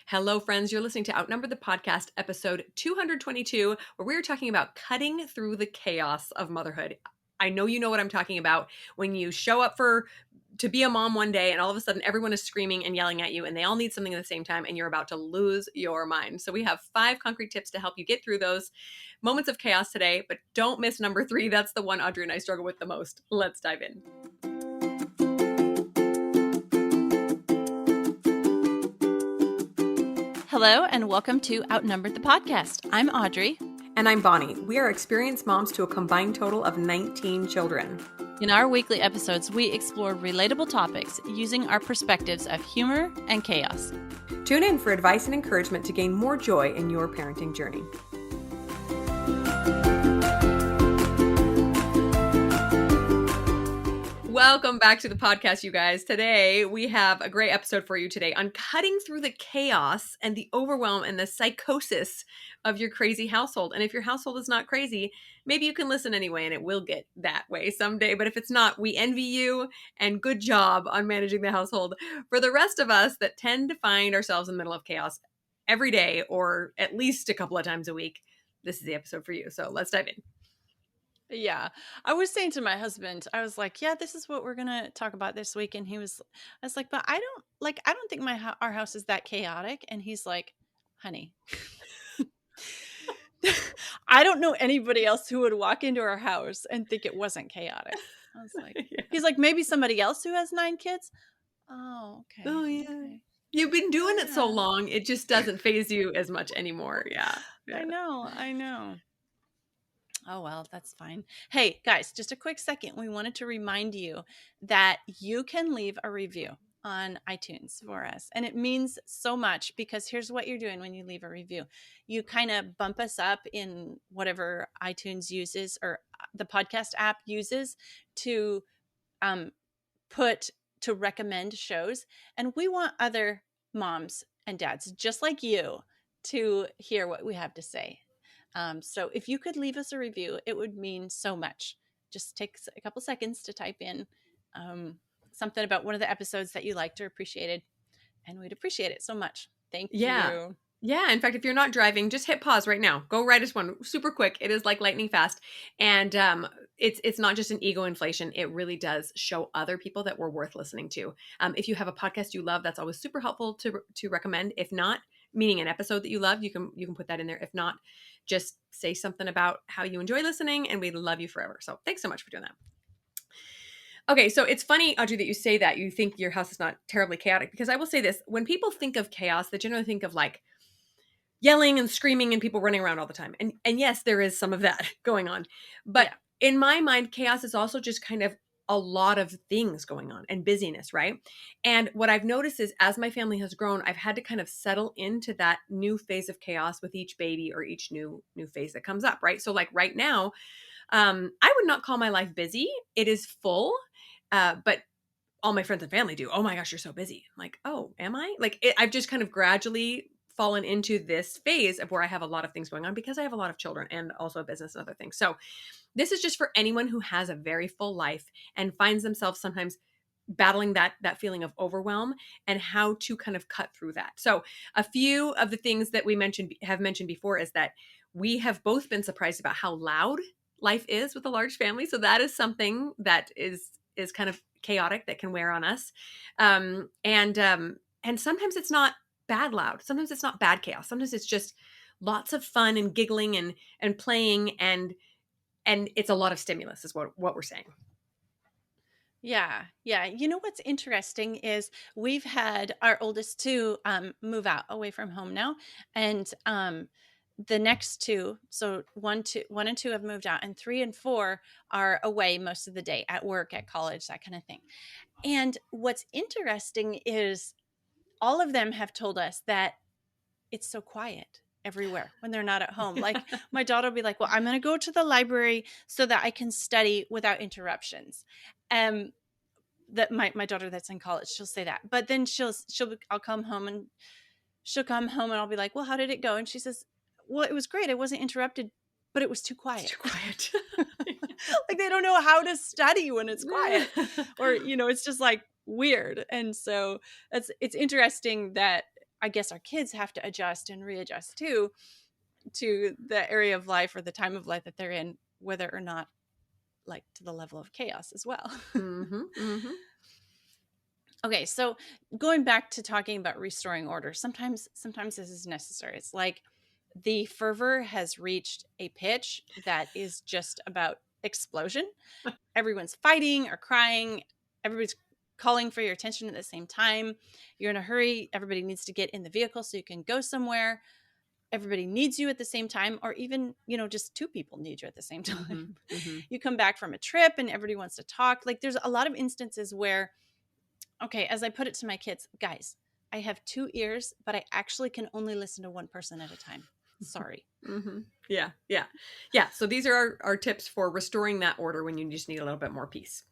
Hello, friends. You're listening to Outnumbered the podcast, episode 222, where we are talking about cutting through the chaos of motherhood. I know you know what I'm talking about when you show up to be a mom one day and all of a sudden everyone is screaming and yelling at you and they all need something at the same time and you're about to lose your mind. So we have 5 concrete tips to help you get through those moments of chaos today, but don't miss number 3. That's the one Audrey and I struggle with the most. Let's dive in. Hello and welcome to Outnumbered the podcast. I'm Audrey. And I'm Bonnie. We are experienced moms to a combined total of 19 children. In our weekly episodes, we explore relatable topics using our perspectives of humor and chaos. Tune in for advice and encouragement to gain more joy in your parenting journey. Welcome back to the podcast, you guys. Today, we have a great episode for you today on cutting through the chaos and the overwhelm and the psychosis of your crazy household. And if your household is not crazy, maybe you can listen anyway and it will get that way someday. But if it's not, we envy you and good job on managing the household. For the rest of us that tend to find ourselves in the middle of chaos every day or at least a couple of times a week, this is the episode for you. So let's dive in. Yeah. I was saying to my husband, I was like, yeah, this is what we're going to talk about this week. And I was like, but I don't think our house is that chaotic. And he's like, honey, I don't know anybody else who would walk into our house and think it wasn't chaotic. I was like, yeah. He's like, maybe somebody else who has 9 kids. Oh, okay. Oh, yeah. Okay. You've been doing it so long, it just doesn't faze you as much anymore. Yeah. I know. Oh, well, that's fine. Hey, guys, just a quick second. We wanted to remind you that you can leave a review on iTunes for us. And it means so much because here's what you're doing when you leave a review. You kind of bump us up in whatever iTunes uses or the podcast app uses to recommend shows. And we want other moms and dads just like you to hear what we have to say. So if you could leave us a review, it would mean so much. Just take a couple seconds to type in something about one of the episodes that you liked or appreciated, and we'd appreciate it so much. Thank you. Yeah. In fact, if you're not driving, just hit pause right now. Go write us one super quick. It is like lightning fast. And it's not just an ego inflation. It really does show other people that we're worth listening to. If you have a podcast you love, that's always super helpful to recommend. If not, meaning an episode that you love, you can put that in there. If not, just say something about how you enjoy listening and we love you forever. So thanks so much for doing that. Okay, so it's funny, Audrey, that you say that you think your house is not terribly chaotic, because I will say this, when people think of chaos, they generally think of like yelling and screaming and people running around all the time. And yes, there is some of that going on. But in my mind, chaos is also just kind of a lot of things going on and busyness, right? And what I've noticed is as my family has grown, I've had to kind of settle into that new phase of chaos with each baby or each new phase that comes up, right? So like right now, I would not call my life busy. It is full, but all my friends and family do. Oh my gosh, you're so busy. I'm like, oh, am I? I've just kind of gradually fallen into this phase of where I have a lot of things going on because I have a lot of children and also a business and other things. So this is just for anyone who has a very full life and finds themselves sometimes battling that feeling of overwhelm and how to kind of cut through that. So a few of the things that we have mentioned before is that we have both been surprised about how loud life is with a large family. So that is something that is kind of chaotic that can wear on us. And sometimes it's not bad loud. Sometimes it's not bad chaos. Sometimes it's just lots of fun and giggling and playing and it's a lot of stimulus is what we're saying. Yeah. You know what's interesting is we've had our oldest 2 move out away from home now, and the next 2, so 1 and 2 have moved out, and 3 and 4 are away most of the day at work, at college, that kind of thing. And what's interesting is all of them have told us that it's so quiet everywhere when they're not at home. Like my daughter will be like, well, I'm going to go to the library so that I can study without interruptions. That my daughter that's in college, she'll say that, but then I'll come home and she'll come home and I'll be like, well, how did it go? And she says, well, it was great. I wasn't interrupted, but it was too quiet. It's too quiet. Like they don't know how to study when it's quiet or, it's just like weird. And so it's interesting that I guess our kids have to adjust and readjust too to the area of life or the time of life that they're in, whether or not like to the level of chaos as well. Mm-hmm. Mm-hmm. Okay, so going back to talking about restoring order, sometimes this is necessary. It's like the fervor has reached a pitch that is just about explosion. Everyone's fighting or crying. Everybody's calling for your attention at the same time. You're in a hurry. Everybody needs to get in the vehicle so you can go somewhere. Everybody needs you at the same time, or even, just two people need you at the same time. Mm-hmm. Mm-hmm. You come back from a trip and everybody wants to talk. Like there's a lot of instances where, okay, as I put it to my kids, guys, I have two ears, but I actually can only listen to one person at a time. Sorry. Mm-hmm. Yeah. Yeah. Yeah. So these are our tips for restoring that order when you just need a little bit more peace.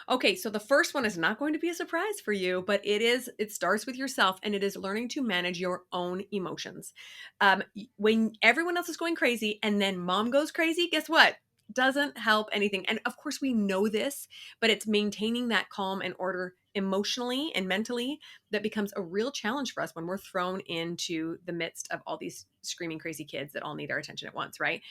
Okay, so the first one is not going to be a surprise for you, but it starts with yourself, and it is learning to manage your own emotions. When everyone else is going crazy and then mom goes crazy, guess what? Doesn't help anything. And of course, we know this, but it's maintaining that calm and order emotionally and mentally that becomes a real challenge for us when we're thrown into the midst of all these screaming crazy kids that all need our attention at once, right?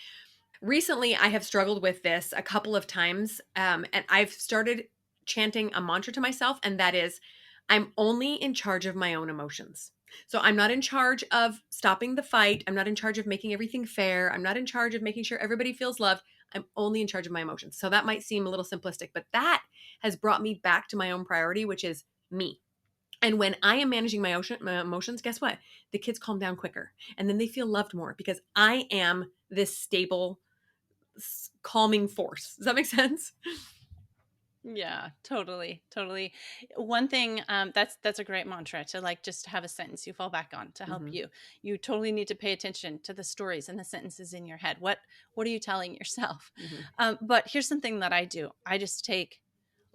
Recently, I have struggled with this a couple of times, and I've started chanting a mantra to myself, and that is, I'm only in charge of my own emotions. So I'm not in charge of stopping the fight. I'm not in charge of making everything fair. I'm not in charge of making sure everybody feels loved. I'm only in charge of my emotions. So that might seem a little simplistic, but that has brought me back to my own priority, which is me. And when I am managing my emotions, guess what? The kids calm down quicker and then they feel loved more because I am this stable, calming force. Does that make sense? Yeah, totally, totally. One thing, that's a great mantra to like just have a sentence you fall back on to help Mm-hmm. you. You totally need to pay attention to the stories and the sentences in your head. What are you telling yourself? Mm-hmm. But here's something that I do. I just take,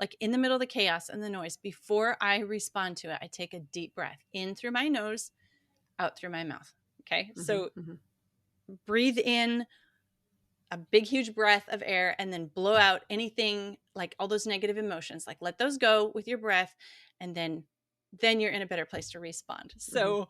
like in the middle of the chaos and the noise, before I respond to it, I take a deep breath in through my nose, out through my mouth. Okay, Mm-hmm. so Mm-hmm. breathe in a big huge breath of air and then blow out anything, like all those negative emotions, like let those go with your breath, and then you're in a better place to respond. Mm-hmm. So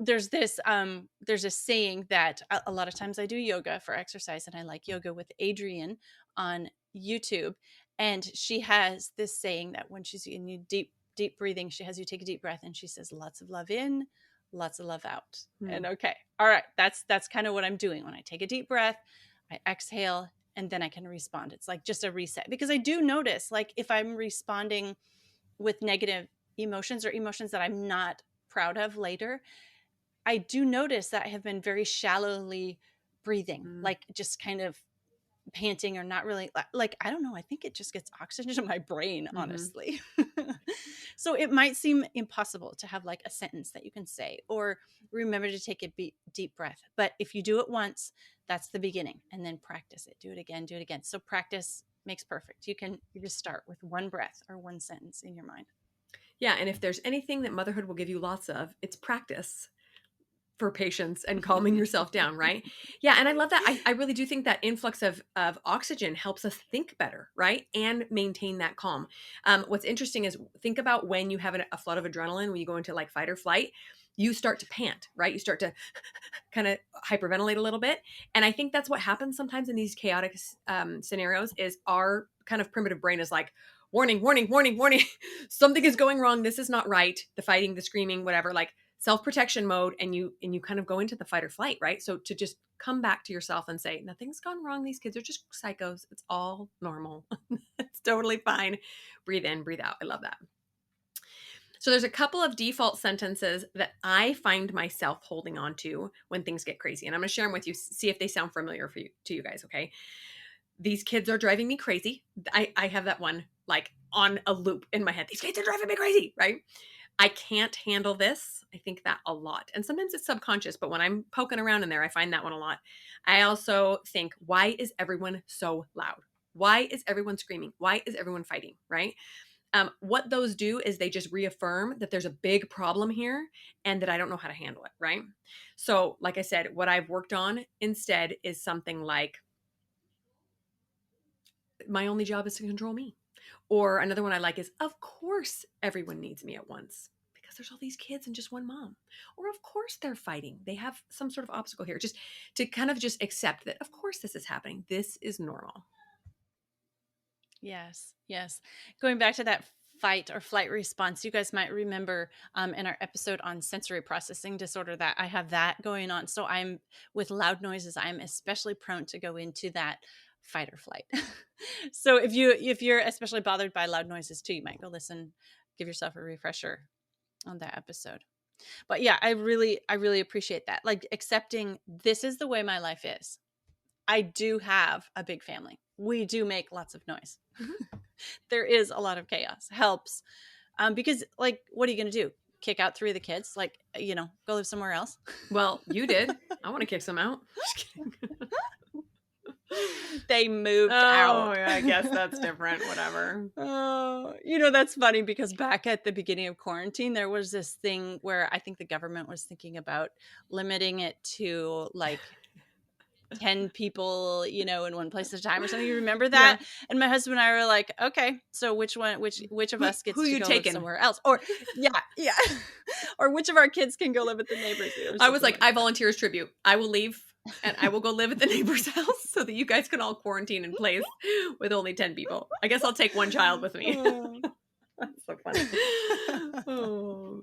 there's a saying that a lot of times I do yoga for exercise, and I like yoga with Adrian on YouTube, and she has this saying that when she's in you deep breathing, she has you take a deep breath and she says lots of love in, lots of love out. Mm-hmm. And okay, all right, that's kind of what I'm doing. When I take a deep breath, I exhale, and then I can respond. It's like just a reset, because I do notice, like if I'm responding with negative emotions or emotions that I'm not proud of later, I do notice that I have been very shallowly breathing, Mm-hmm. like just kind of panting or not really, like I don't know, I think it just gets oxygen to my brain, Mm-hmm. honestly. So it might seem impossible to have like a sentence that you can say or remember to take a deep breath, but if you do it once, that's the beginning, and then practice it, do it again. So practice makes perfect. You just start with one breath or one sentence in your mind. Yeah, and if there's anything that motherhood will give you lots of, it's practice for patience and calming yourself down, right? Yeah, and I love that. I really do think that influx of oxygen helps us think better, right? And maintain that calm. What's interesting is think about when you have a flood of adrenaline, when you go into like fight or flight, you start to pant, right? You start to kind of hyperventilate a little bit. And I think that's what happens sometimes in these chaotic scenarios is our kind of primitive brain is like, warning, warning, warning, warning. Something is going wrong. This is not right. The fighting, the screaming, whatever, like self-protection mode. And you kind of go into the fight or flight, right? So to just come back to yourself and say, nothing's gone wrong. These kids are just psychos. It's all normal. It's totally fine. Breathe in, breathe out. I love that. So there's a couple of default sentences that I find myself holding on to when things get crazy. And I'm going to share them with you, see if they sound familiar to you guys, okay? These kids are driving me crazy. I have that one like on a loop in my head. These kids are driving me crazy, right? I can't handle this. I think that a lot. And sometimes it's subconscious, but when I'm poking around in there, I find that one a lot. I also think, why is everyone so loud? Why is everyone screaming? Why is everyone fighting, right? What those do is they just reaffirm that there's a big problem here and that I don't know how to handle it, right? So, like I said, what I've worked on instead is something like, my only job is to control me. Or another one I like is, of course, everyone needs me at once because there's all these kids and just one mom. Or of course they're fighting. They have some sort of obstacle here. Just to kind of just accept that, of course this is happening. This is normal. Yes, yes. Going back to that fight or flight response, you guys might remember in our episode on sensory processing disorder that I have that going on. So I'm with loud noises, I'm especially prone to go into that fight or flight. So if you're especially bothered by loud noises too, you might go listen, give yourself a refresher on that episode. But yeah, I really appreciate that. Like accepting this is the way my life is. I do have a big family. We do make lots of noise. Mhm. There is a lot of chaos. Helps. Because like, what are you going to do? Kick out 3 of the kids? Like, go live somewhere else? Well, you did. I want to kick some out. Just kidding. They moved Oh, out. yeah, I guess that's different. Whatever. Oh, that's funny because back at the beginning of quarantine, there was this thing where I think the government was thinking about limiting it to like 10 people, in one place at a time or something. You remember Yeah. that? And my husband and I were like, okay, so which of us Who gets to you go live taking? somewhere else? Or yeah, yeah. Or which of our kids can go live with the neighbors or I was something like, like I that. volunteer as tribute. I will leave and I will go live at the neighbor's house so that you guys can all quarantine in place with only 10 people. I guess I'll take one child with me. Oh. That's so funny. Oh.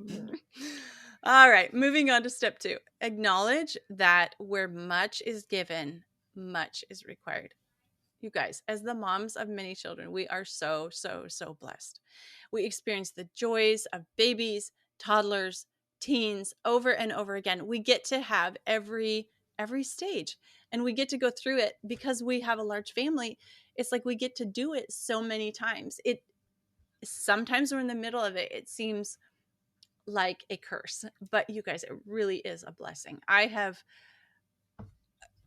All right, moving on to step 2. Acknowledge that where much is given, much is required. You guys, as the moms of many children, we are so, so, so blessed. We experience the joys of babies, toddlers, teens over and over again. We get to have every stage, and we get to go through it because we have a large family. It's like we get to do it so many times. It sometimes we're in the middle of it. It seems like a curse, but you guys, it really is a blessing. I have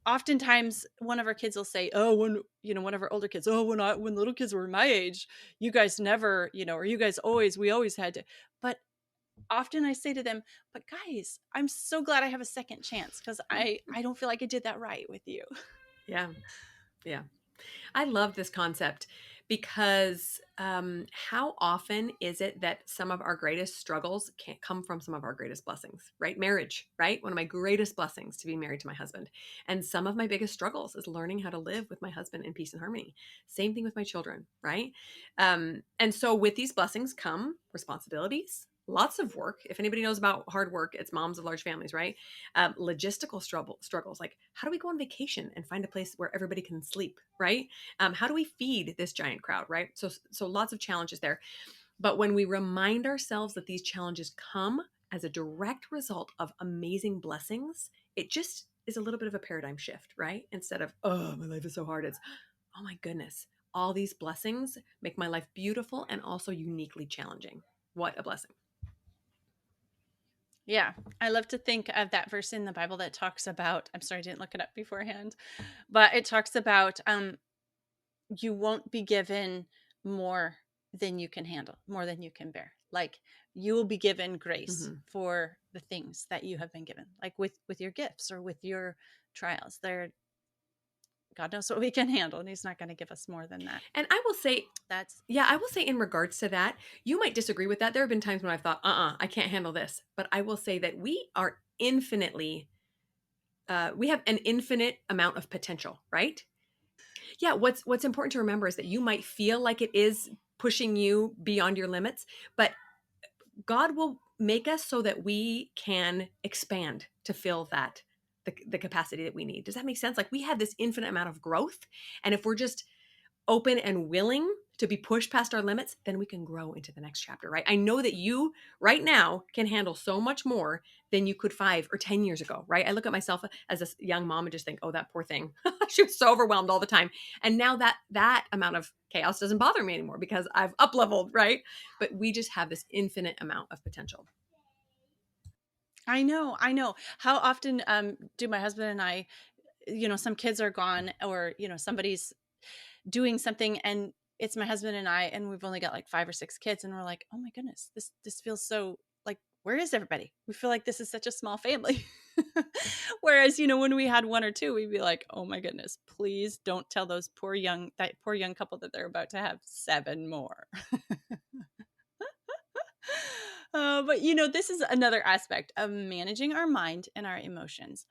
oftentimes one of our kids will say, oh, when one of our older kids, oh, when little kids were my age, you guys never, or you guys we always had to. But often I say to them, but guys, I'm so glad I have a second chance because I don't feel like I did that right with you. Yeah. Yeah. I love this concept because how often is it that some of our greatest struggles can't come from some of our greatest blessings, right? Marriage, right? One of my greatest blessings to be married to my husband. And some of my biggest struggles is learning how to live with my husband in peace and harmony. Same thing with my children, right? And so with these blessings come responsibilities. Lots of work. If anybody knows about hard work, it's moms of large families, right? Logistical struggles, like how do we go on vacation and find a place where everybody can sleep, right? How do we feed this giant crowd, right? So lots of challenges there. But when we remind ourselves that these challenges come as a direct result of amazing blessings, it just is a little bit of a paradigm shift, right? Instead of, oh, my life is so hard, it's, oh my goodness, all these blessings make my life beautiful and also uniquely challenging. What a blessing. Yeah, I love to think of that verse in the Bible that talks about, I'm sorry, I didn't look it up beforehand, but it talks about you won't be given more than you can handle, more than you can bear. Like you will be given grace Mm-hmm. for the things that you have been given, like with your gifts or with your trials. They're God knows what we can handle, and He's not going to give us more than that. And I will say, That's yeah, I will say in regards to that, you might disagree with that. There have been times when I've thought, I can't handle this. But I will say that we are infinitely, we have an infinite amount of potential, right? Yeah, what's important to remember is that you might feel like it is pushing you beyond your limits, but God will make us so that we can expand to fill that the capacity that we need. Does that make sense? Like we have this infinite amount of growth, and if we're just open and willing to be pushed past our limits, then we can grow into the next chapter, right? I know that you right now can handle so much more than you could 5 or 10 years ago, right? I look at myself as a young mom and just think, oh, that poor thing. She was so overwhelmed all the time. And now that amount of chaos doesn't bother me anymore because I've up leveled, right? But we just have this infinite amount of potential. I know, I know. How often do my husband and I, some kids are gone, or somebody's doing something, and it's my husband and I, and we've only got like 5 or 6 kids, and we're like, oh my goodness, this feels so like, where is everybody? We feel like this is such a small family. Whereas when we had 1 or 2, we'd be like, oh my goodness, please don't tell that poor young couple that they're about to have 7 more. But this is another aspect of managing our mind and our emotions.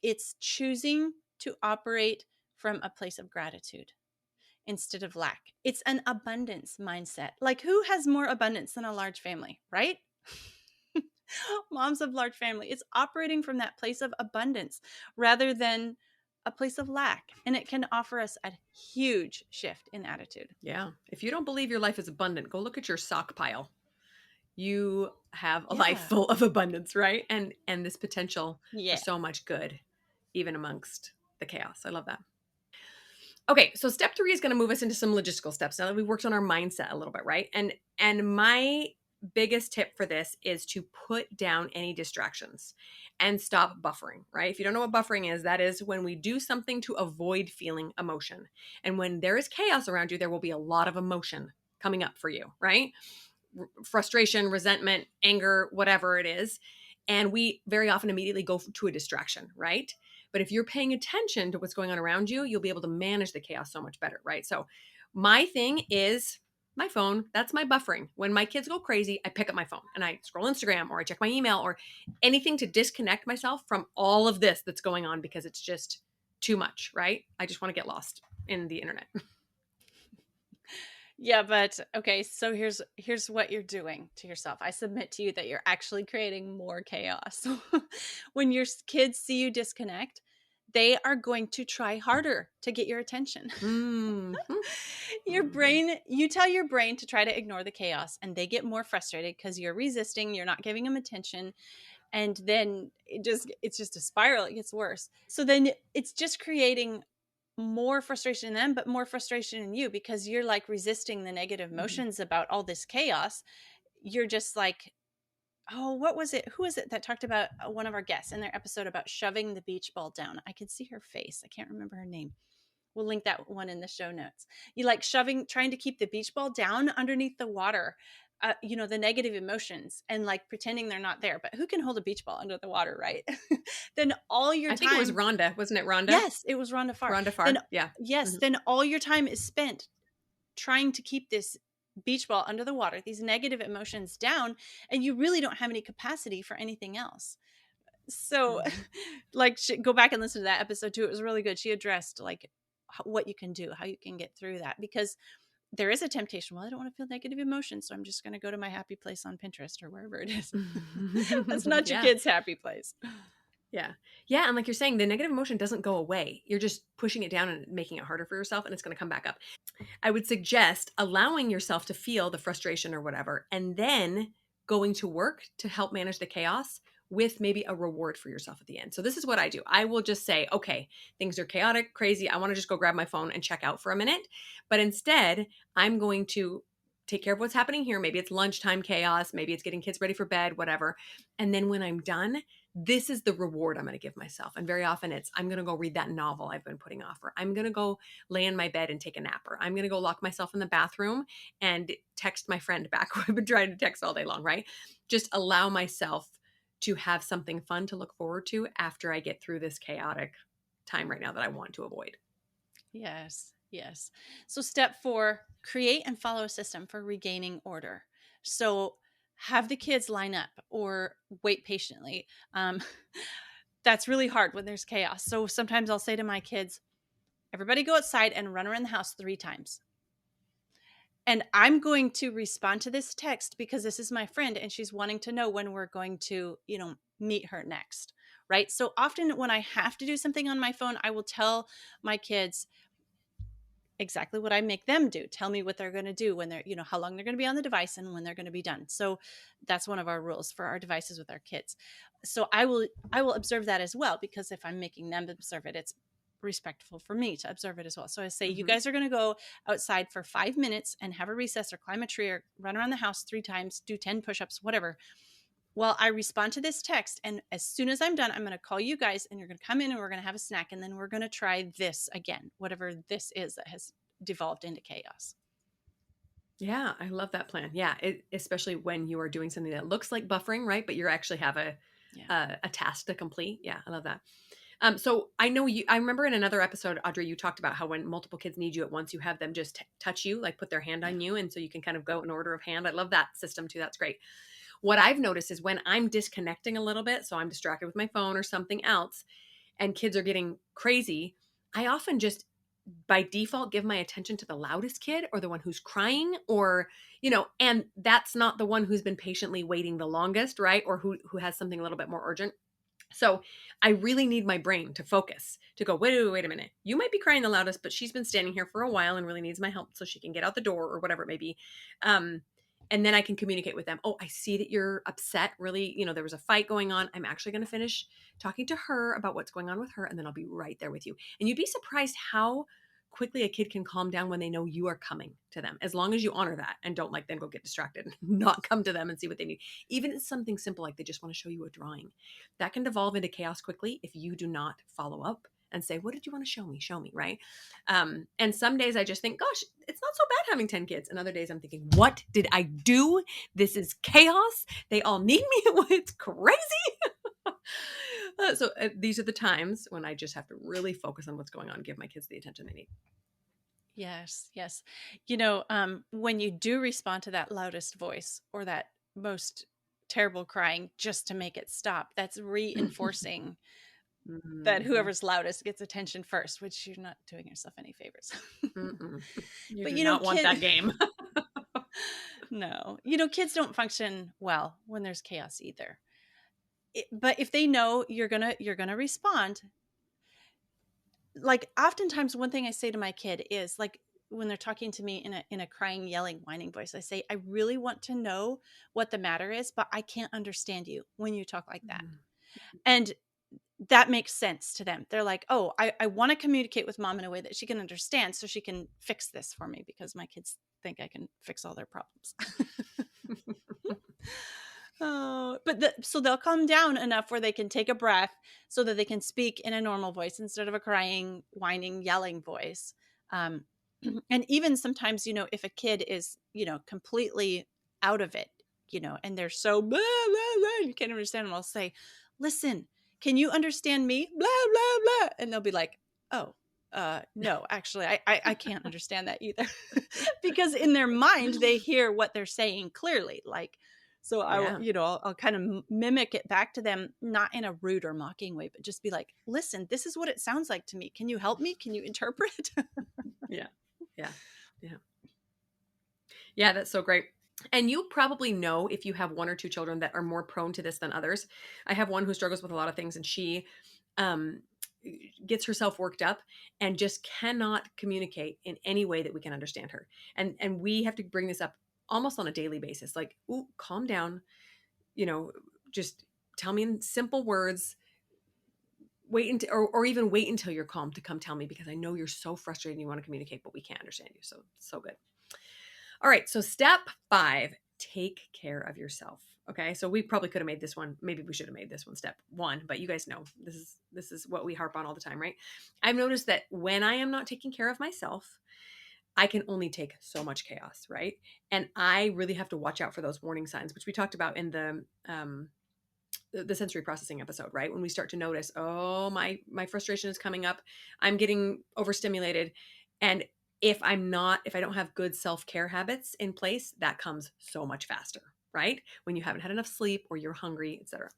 It's choosing to operate from a place of gratitude instead of lack. It's an abundance mindset. Like, who has more abundance than a large family, right? Moms of large family. It's operating from that place of abundance rather than a place of lack. And it can offer us a huge shift in attitude. Yeah. If you don't believe your life is abundant, go look at your sock pile. You have a life Yeah. full of abundance, right? And this potential for Yeah. so much good, even amongst the chaos. I love that. Okay, so step 3 is going to move us into some logistical steps now that we worked on our mindset a little bit, right? And my biggest tip for this is to put down any distractions and stop buffering, right? If you don't know what buffering is, that is when we do something to avoid feeling emotion. And when there is chaos around you, there will be a lot of emotion coming up for you, right? Frustration, resentment, anger, whatever it is. And we very often immediately go to a distraction, right? But if you're paying attention to what's going on around you, you'll be able to manage the chaos so much better, right? So my thing is my phone. That's my buffering. When my kids go crazy, I pick up my phone and I scroll Instagram or I check my email or anything to disconnect myself from all of this that's going on because it's just too much, right? I just want to get lost in the internet. Yeah, but okay, so here's what you're doing to yourself. I submit to you that you're actually creating more chaos. When your kids see you disconnect, they are going to try harder to get your attention. Mm-hmm. Your Mm-hmm. brain, you tell your brain to try to ignore the chaos, and they get more frustrated because you're resisting, you're not giving them attention, and then it's just a spiral. It gets worse. So then it's just creating more frustration in them, but more frustration in you because you're like resisting the negative Mm-hmm. emotions about all this chaos. You're just like, oh, what was it? Who is it that talked about one of our guests in their episode about shoving the beach ball down? I could see her face. I can't remember her name. We'll link that one in the show notes. You like trying to keep the beach ball down underneath the water, the negative emotions and like pretending they're not there. But who can hold a beach ball under the water, right? Then all your I think it was time, Rhonda, wasn't it? Rhonda? yes, it was Rhonda Farr. Rhonda Then, Farr. Yeah. yes, Mhm. then all your time is spent trying to keep this beach ball under the water, these negative emotions down, and you really don't have any capacity for anything else. So, Mhm. like, go back and listen to that episode too. It was really good. She addressed like what you can do, how you can get through that, because there is a temptation. Well, I don't want to feel negative emotions, so I'm just going to go to my happy place on Pinterest or wherever it is. That's not your Yeah. kid's happy place. Yeah. Yeah. And like you're saying, the negative emotion doesn't go away. You're just pushing it down and making it harder for yourself, and it's going to come back up. I would suggest allowing yourself to feel the frustration or whatever, and then going to work to help manage the chaos with maybe a reward for yourself at the end. So, this is what I do. I will just say, okay, things are chaotic, crazy. I want to just go grab my phone and check out for a minute. But instead, I'm going to take care of what's happening here. Maybe it's lunchtime chaos. Maybe it's getting kids ready for bed, whatever. And then when I'm done, this is the reward I'm going to give myself. And very often it's, I'm going to go read that novel I've been putting off, or I'm going to go lay in my bed and take a nap, or I'm going to go lock myself in the bathroom and text my friend back who I've been trying to text all day long, right? Just allow myself to have something fun to look forward to after I get through this chaotic time right now that I want to avoid. Yes, yes. So, step 4, create and follow a system for regaining order. So, have the kids line up or wait patiently. That's really hard when there's chaos. So, sometimes I'll say to my kids, everybody go outside and run around the house 3 times. And I'm going to respond to this text because this is my friend and she's wanting to know when we're going to, meet her next. Right. So often when I have to do something on my phone, I will tell my kids, exactly what I make them do. Tell me what they're going to do when they're, how long they're going to be on the device and when they're going to be done. So that's one of our rules for our devices with our kids. So I will observe that as well, because if I'm making them observe it, it's respectful for me to observe it as well. So I say, you Mm-hmm. guys are going to go outside for 5 minutes and have a recess or climb a tree or run around the house 3 times, do 10 push-ups, whatever. Well, I respond to this text, and as soon as I'm done, I'm going to call you guys and you're going to come in and we're going to have a snack, and then we're going to try this again, whatever this is that has devolved into chaos. Yeah, I love that plan. Yeah, especially when you are doing something that looks like buffering, right? But you actually have Yeah. a task to complete. Yeah, I love that. So I know you. I remember in another episode, Audrey, you talked about how when multiple kids need you at once, you have them just touch you, like put their hand Yeah. on you, and so you can kind of go in order of hand. I love that system too. That's great. what I've noticed is when I'm disconnecting a little bit, so I'm distracted with my phone or something else, and kids are getting crazy, I often just by default give my attention to the loudest kid or the one who's crying, or and that's not the one who's been patiently waiting the longest, right? Or who has something a little bit more urgent. So I really need my brain to focus, to go, wait a minute. You might be crying the loudest, but she's been standing here for a while and really needs my help so she can get out the door or whatever it may be. Um, and then I can communicate with them. Oh, I see that you're upset. Really, there was a fight going on. I'm actually going to finish talking to her about what's going on with her, and then I'll be right there with you. And you'd be surprised how quickly a kid can calm down when they know you are coming to them, as long as you honor that and don't then go get distracted and not come to them and see what they need. Even it's something simple like they just want to show you a drawing, that can devolve into chaos quickly if you do not follow up and say, what did you want to show me? Show me, right? And some days I just think, gosh, it's not so bad having 10 kids. And other days I'm thinking, what did I do? This is chaos. They all need me. It's crazy. So these are the times when I just have to really focus on what's going on, give my kids the attention they need. Yes, yes. When you do respond to that loudest voice or that most terrible crying just to make it stop, that's reinforcing that Mhm. whoever's loudest gets attention first, which you're not doing yourself any favors. Mm-mm. You But do not want that game. no, kids don't function well when there's chaos either. But if they know you're gonna respond, like oftentimes one thing I say to my kid is like when they're talking to me in a crying, yelling, whining voice, I say, I really want to know what the matter is, but I can't understand you when you talk like that. Mm. And that makes sense to them. They're like, oh, I want to communicate with mom in a way that she can understand so she can fix this for me because my kids think I can fix all their problems. Oh, but so they'll calm down enough where they can take a breath so that they can speak in a normal voice instead of a crying, whining, yelling voice. Um, and even sometimes, if a kid is, completely out of it, and they're so blah, blah, blah, you can't understand them, I'll say, listen, can you understand me? Blah, blah, blah. And they'll be like, oh, no, actually, I can't understand that either. Because in their mind, they hear what they're saying clearly. Like, so I will, Yeah. I'll kind of mimic it back to them, not in a rude or mocking way, but just be like, listen, this is what it sounds like to me. Can you help me? Can you interpret? Yeah. Yeah. Yeah. Yeah. That's so great. And you probably know if you have one or two children that are more prone to this than others. I have one who struggles with a lot of things, and she um, gets herself worked up and just cannot communicate in any way that we can understand her. And we have to bring this up almost on a daily basis. Like, ooh, calm down. You know, just tell me in simple words. Wait until, or even wait until you're calm to come tell me, because I know you're so frustrated and you want to communicate, but we can't understand you. So good. All right. So step 5, take care of yourself. Okay. So we probably could have made this one. Maybe we should have made this one step 1, but you guys know this is what we harp on all the time, right? I've noticed that when I am not taking care of myself, I can only take so much chaos, right? And I really have to watch out for those warning signs, which we talked about in the sensory processing episode, right? When we start to notice, oh, my frustration is coming up, I'm getting overstimulated, and if I don't have good self-care habits in place, that comes so much faster, right? When you haven't had enough sleep or you're hungry, etc.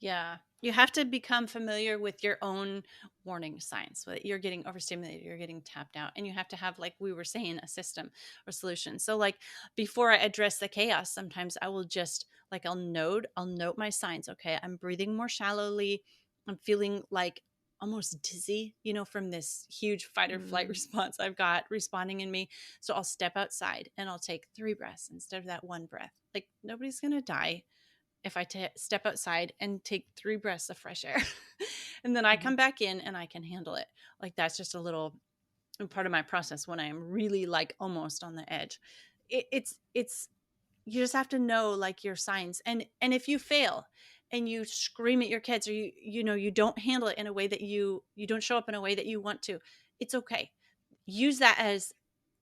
Yeah. You have to become familiar with your own warning signs so that you're getting overstimulated, you're getting tapped out, and you have to have, like we were saying, a system or solution. So like before I address the chaos, sometimes I will just like I'll note my signs. Okay, I'm breathing more shallowly. I'm feeling like almost dizzy, from this huge fight or flight Mm, response I've got responding in me. So I'll step outside and I'll take 3 breaths instead of that one breath. Like nobody's going to die if I step outside and take 3 breaths of fresh air. And then I mhm, come back in and I can handle it. Like that's just a little part of my process when I am really like almost on the edge. It's you just have to know like your signs. And if you fail and you scream at your kids, or you don't handle it in a way that you don't show up in a way that you want to, it's okay. Use that as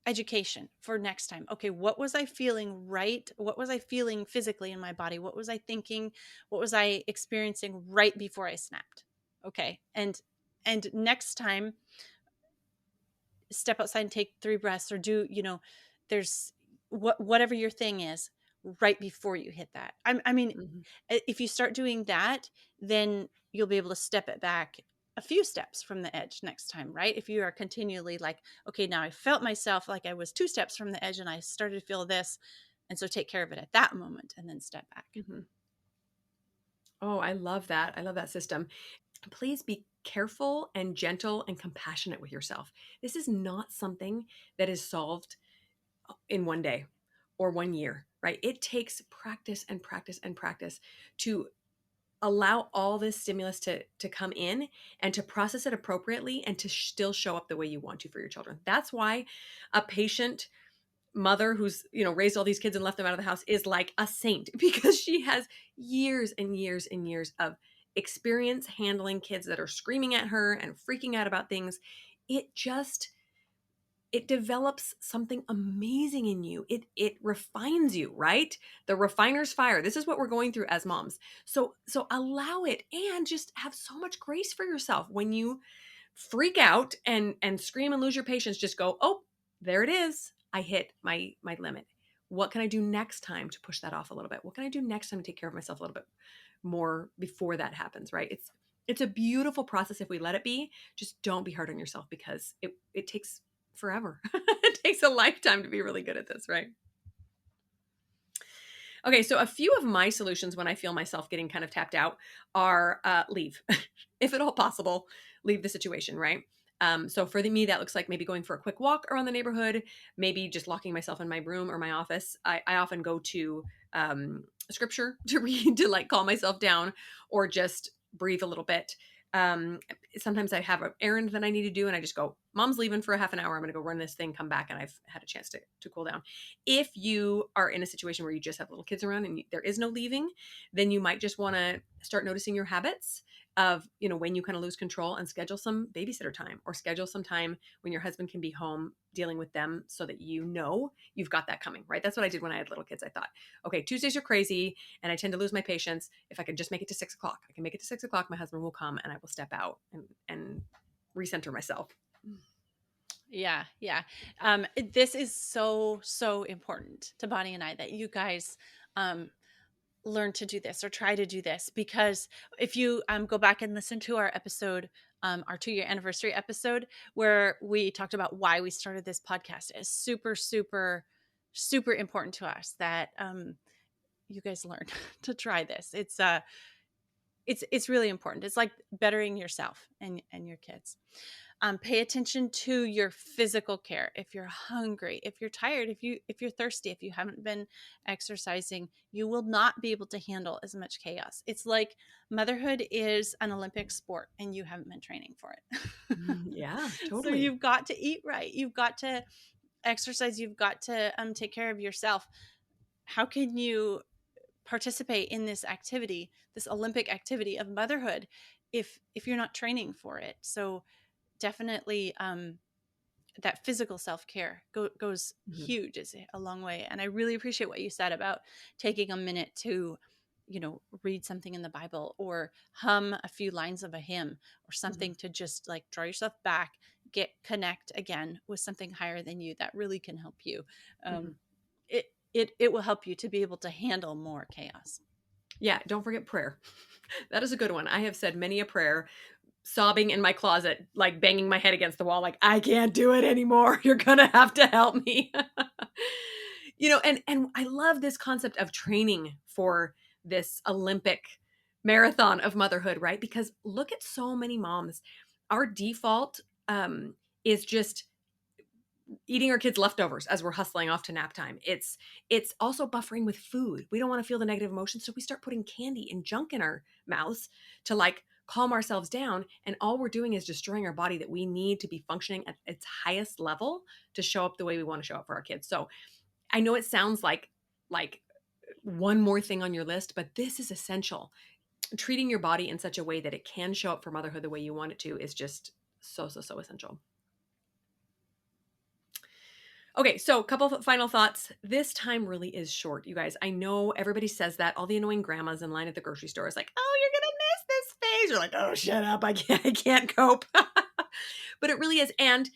education for next time. Okay, what was I feeling, right? What was I feeling physically in my body? What was I thinking? What was I experiencing right before I snapped? Okay. And next time, step outside and take 3 breaths, or do, there's whatever your thing is. right before you hit that. I mean, Mhm. if you start doing that, then you'll be able to step it back a few steps from the edge next time, right? If you are continually like, okay, now I felt myself like I was 2 steps from the edge and I started to feel this. And so take care of it at that moment and then step back. Mhm. Oh, I love that. I love that system. Please be careful and gentle and compassionate with yourself. This is not something that is solved in one day or 1 year, right? It takes practice and practice and practice to allow all this stimulus to come in and to process it appropriately and to still show up the way you want to for your children. That's why a patient mother who's, raised all these kids and left them out of the house is like a saint because she has years and years and years of experience handling kids that are screaming at her and freaking out about things. It just it develops something amazing in you. It refines you, right? The refiner's fire. This is what we're going through as moms. So allow it and just have so much grace for yourself when you freak out and scream and lose your patience. Just go, oh, there it is. I hit my limit. What can I do next time to push that off a little bit? What can I do next time to take care of myself a little bit more before that happens, right? It's a beautiful process if we let it be. Just don't be hard on yourself because it takes forever. It takes a lifetime to be really good at this, right? Okay, so a few of my solutions when I feel myself getting kind of tapped out are leave. If at all possible, leave the situation, right? So for me, that looks like maybe going for a quick walk around the neighborhood, maybe just locking myself in my room or my office. I often go to scripture to read to like calm myself down or just breathe a little bit. Um, Sometimes I have an errand that I need to do and I just go, mom's leaving for a half an hour. I'm going to go run this thing, come back, and I've had a chance to cool down. If you are in a situation where you just have little kids around and there is no leaving, then you might just want to start noticing your habits of, when you kind of lose control and schedule some babysitter time or schedule some time when your husband can be home dealing with them so that you've got that coming, right? That's what I did when I had little kids. I thought, okay, Tuesdays are crazy and I tend to lose my patience. If I can just make it to 6 o'clock, I can make it to 6 o'clock. My husband will come and I will step out and recenter myself. Yeah, yeah. This is so, so important to Bonnie and I that you guys um, learn to do this or try to do this, because if you go back and listen to our episode, our 2-year anniversary episode, where we talked about why we started this podcast, it's super, super, super important to us that you guys learn to try this. It's really important. It's like bettering yourself and your kids. Pay attention to your physical care. If you're hungry, if you're tired, if you're thirsty, if you haven't been exercising, you will not be able to handle as much chaos. It's like motherhood is an Olympic sport and you haven't been training for it. Yeah, So totally. you've got to eat right. You've got to exercise. You've got to take care of yourself. How can you participate in this activity, this Olympic activity of motherhood, if you're not training for it? So definitely that physical self-care goes Mhm, huge, is a long way. And I really appreciate what you said about taking a minute to read something in the Bible or hum a few lines of a hymn or mhm, something to just like draw yourself back, connect again with something higher than you. That really can help you. mhm. um, it will help you to be able to handle more chaos. Yeah, don't forget prayer. That is a good one. I have said many a prayer, sobbing in my closet, like banging my head against the wall, like, I can't do it anymore. You're gonna have to help me. And I love this concept of training for this Olympic marathon of motherhood, right? Because look at so many moms. Our default is just eating our kids leftovers as we're hustling off to nap time. It's also buffering with food. We don't want to feel the negative emotions, so we start putting candy and junk in our mouths to like calm ourselves down, and all we're doing is destroying our body that we need to be functioning at its highest level to show up the way we want to show up for our kids. So I know it sounds like one more thing on your list, but this is essential. Treating your body in such a way that it can show up for motherhood the way you want it to is just so so so essential. Okay, so a couple of final thoughts. This time really is short, you guys. I know everybody says that. All the annoying grandmas in line at the grocery store is like, "Oh, you're gonna miss this phase." You're like, "Oh, shut up! I can't cope." But it really is, and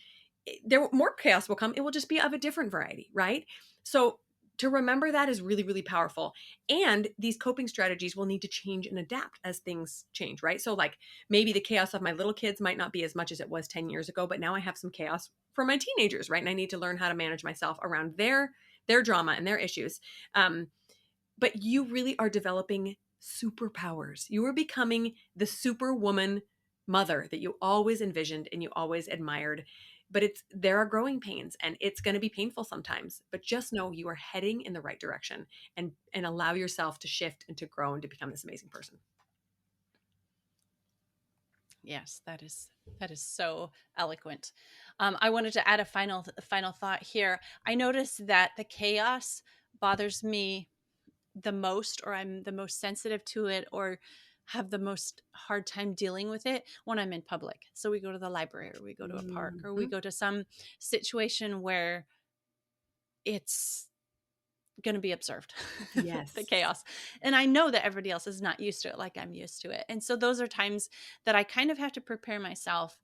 there more chaos will come. It will just be of a different variety, right? So to remember that is really, really powerful. And these coping strategies will need to change and adapt as things change, right? So, like, maybe the chaos of my little kids might not be as much as it was 10 years ago, but now I have some chaos for my teenagers, right? And I need to learn how to manage myself around their drama and their issues. But you really are developing superpowers. You are becoming the superwoman mother that you always envisioned and you always admired. But there are growing pains and it's going to be painful sometimes. But just know you are heading in the right direction, and allow yourself to shift and to grow and to become this amazing person. Yes, that is so eloquent. I wanted to add a final thought here. I noticed that the chaos bothers me the most, or I'm the most sensitive to it, or have the most hard time dealing with it when I'm in public. So we go to the library, or we go to a park, or we Mhm. go to some situation where it's going to be observed, the Yes. chaos. And I know that everybody else is not used to it like I'm used to it. And so those are times that I kind of have to prepare myself,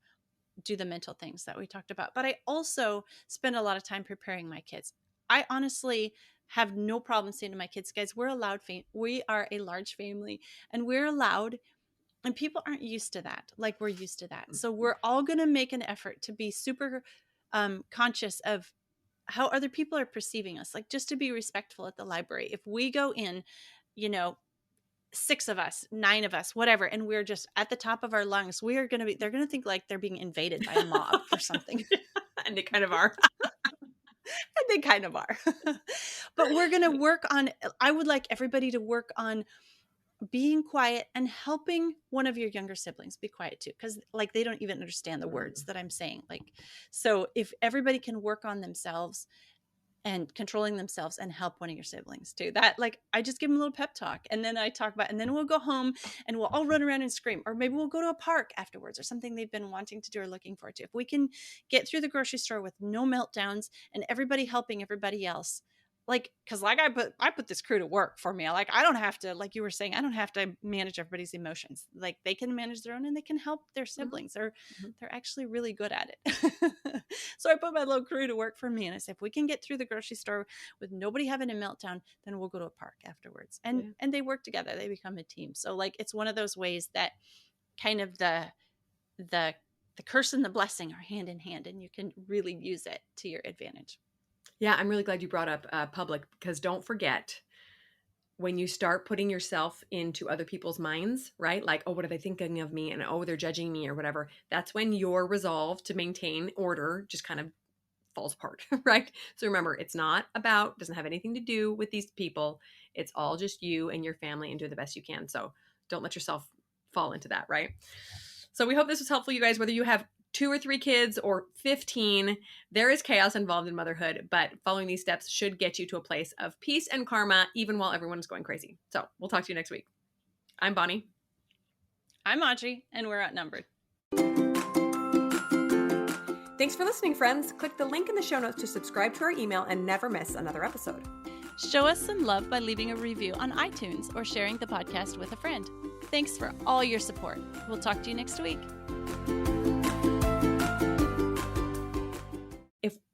do the mental things that we talked about. But I also spend a lot of time preparing my kids. I honestly have no problem saying to my kids, guys, we are a large family, and we're allowed, and people aren't used to that like we're used to that. So we're all going to make an effort to be super conscious of how other people are perceiving us, like just to be respectful at the library. If we go in, you know, 6 of us, 9 of us, whatever, and we're just at the top of our lungs, they're going to think like they're being invaded by a mob or something. And they kind of are. And they kind of are. But we're going to work on, I would like everybody to work on being quiet and helping one of your younger siblings be quiet too, because like they don't even understand the words that I'm saying. Like, so if everybody can work on themselves and controlling themselves, and help one of your siblings too, that, like, I just give them a little pep talk, and then I talk about, and then we'll go home and we'll all run around and scream, or maybe we'll go to a park afterwards, or something they've been wanting to do or looking forward to. If we can get through the grocery store with no meltdowns and everybody helping everybody else, like, because like I put this crew to work for me. Like, I don't have to, like you were saying, I don't have to manage everybody's emotions. Like, they can manage their own, and they can help their Mhm. siblings. Mhm. They're actually really good at it. So I put my little crew to work for me, and I said, if we can get through the grocery store with nobody having a meltdown, then we'll go to a park afterwards. And Yeah. they work together. They become a team. So like, it's one of those ways that kind of the the curse and the blessing are hand in hand, and you can really use it to your advantage. Yeah, I'm really glad you brought up public, because don't forget, when you start putting yourself into other people's minds, right? Like, oh, what are they thinking of me? And oh, they're judging me or whatever. That's when your resolve to maintain order just kind of falls apart, right? So remember, doesn't have anything to do with these people. It's all just you and your family, and do the best you can. So don't let yourself fall into that, right? So we hope this was helpful, you guys, whether you have 2 or 3 kids or 15, there is chaos involved in motherhood, but following these steps should get you to a place of peace and karma, even while everyone is going crazy. So we'll talk to you next week. I'm Bonnie. I'm Audrey, and we're outnumbered. Thanks for listening, friends. Click the link in the show notes to subscribe to our email and never miss another episode. Show us some love by leaving a review on iTunes or sharing the podcast with a friend. Thanks for all your support. We'll talk to you next week.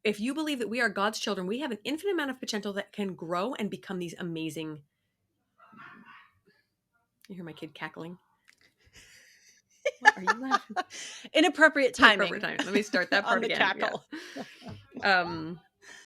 If you believe that we are God's children, we have an infinite amount of potential that can grow and become these amazing. You hear my kid cackling? What are you laughing? Inappropriate timing. Inappropriate timing. Let me start that On part the again. cackle. Yeah.